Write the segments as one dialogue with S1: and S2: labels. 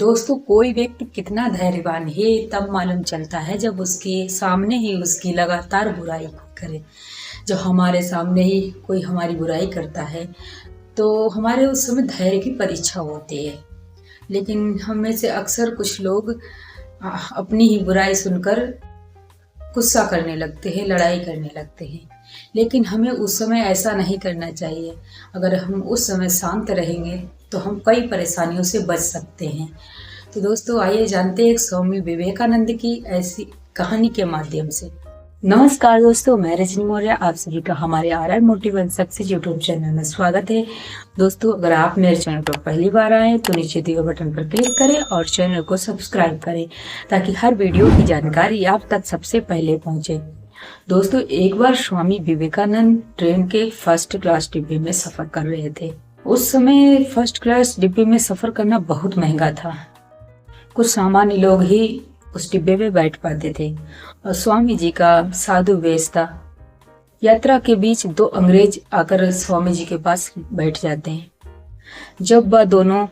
S1: दोस्तों, कोई व्यक्ति कितना धैर्यवान है तब मालूम चलता है जब उसके सामने ही उसकी लगातार बुराई करे। जब हमारे सामने ही कोई हमारी बुराई करता है तो हमारे उस समय धैर्य की परीक्षा होती है। लेकिन हम में से अक्सर कुछ लोग अपनी ही बुराई सुनकर गुस्सा करने लगते हैं, लड़ाई करने लगते हैं। लेकिन हमें उस समय ऐसा नहीं करना चाहिए। अगर हम उस समय शांत रहेंगे तो हम कई परेशानियों से बच सकते हैं। तो दोस्तों, आइए जानते हैं स्वामी विवेकानंद की ऐसी कहानी के माध्यम से। नमस्कार दोस्तों, मैं रजनी मौर्य, आप सभी का हमारे R motivation success YouTube channel में स्वागत है। दोस्तों, अगर आप मेरे चैनल पर पहली बार आए तो नीचे दिए बटन पर क्लिक करें और चैनल को सब्सक्राइब करें ताकि हर वीडियो की जानकारी आप तक सबसे पहले पहुंचे। दोस्तों, एक बार स्वामी विवेकानंद ट्रेन के फर्स्ट क्लास डिब्बे में सफर कर रहे थे। उस समय फर्स्ट क्लास डिब्बे में सफर करना बहुत महंगा था। कुछ सामान्य लोग ही उस डिब्बे में बैठ पाते थे और स्वामी जी का साधु वेश था। यात्रा के बीच दो अंग्रेज आकर स्वामी जी के पास बैठ जाते हैं। जब वह दोनों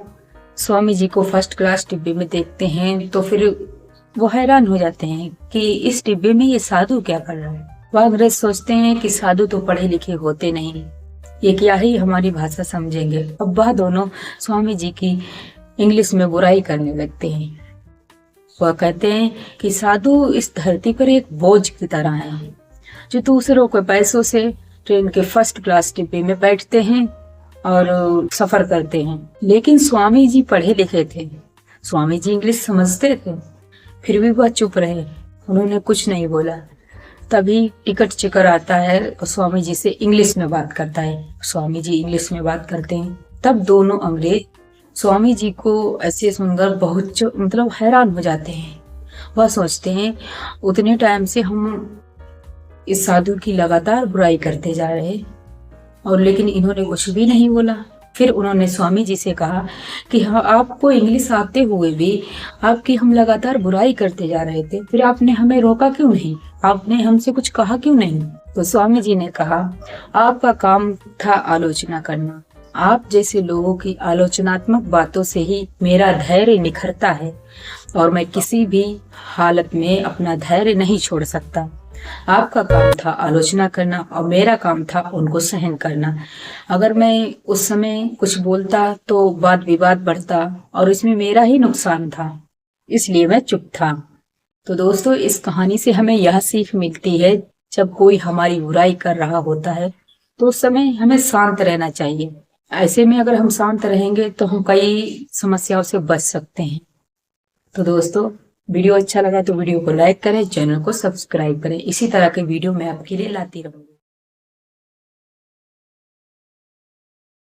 S1: स्वामी जी को फर्स्ट क्लास डिब्बे में देखते हैं तो फिर वो हैरान हो जाते हैं कि इस डिब्बे में ये साधु क्या कर रहा है। वह अंग्रेज सोचते हैं कि साधु तो पढ़े लिखे होते नहीं, ये क्या ही हमारी भाषा समझेंगे। अब वह दोनों स्वामी जी की इंग्लिश में बुराई करने लगते हैं। वह कहते हैं कि साधु इस धरती पर एक बोझ की तरह है जो दूसरों के पैसों से ट्रेन के फर्स्ट क्लास डिब्बे में बैठते हैं और सफर करते हैं। लेकिन स्वामी जी पढ़े लिखे थे, स्वामी जी इंग्लिश समझते थे, फिर भी वह चुप रहे, उन्होंने कुछ नहीं बोला। तभी टिकट चेकर आता है और स्वामी जी से इंग्लिश में बात करता है। स्वामी जी इंग्लिश में बात करते हैं। तब दोनों अंग्रेज स्वामी जी को ऐसे सुनकर बहुत हैरान हो जाते हैं। वह सोचते हैं उतने टाइम से हम इस साधु की लगातार बुराई करते जा रहे और लेकिन इन्होंने कुछ भी नहीं बोला। फिर उन्होंने स्वामी जी से कहा कि हाँ, आपको इंग्लिश आते हुए भी आपकी हम लगातार बुराई करते जा रहे थे, फिर आपने हमें रोका क्यों नहीं, आपने हमसे कुछ कहा क्यों नहीं। तो स्वामी जी ने कहा, आपका काम था आलोचना करना, आप जैसे लोगों की आलोचनात्मक बातों से ही मेरा धैर्य निखरता है और मैं किसी भी हालत में अपना धैर्य नहीं छोड़ सकता। आपका काम था आलोचना करना और मेरा काम था उनको सहन करना। अगर मैं उस समय कुछ बोलता तो वाद विवाद बढ़ता और इसमें मेरा ही नुकसान था, इसलिए मैं चुप था। तो दोस्तों, इस कहानी से हमें यह सीख मिलती है, जब कोई हमारी बुराई कर रहा होता है तो उस समय हमें शांत रहना चाहिए। ऐसे में अगर हम शांत रहेंगे तो हम कई समस्याओं से बच सकते हैं। तो दोस्तों, वीडियो अच्छा लगा तो वीडियो को लाइक करें, चैनल को सब्सक्राइब करें। इसी तरह के वीडियो मैं आपके लिए लाती रहूंगी।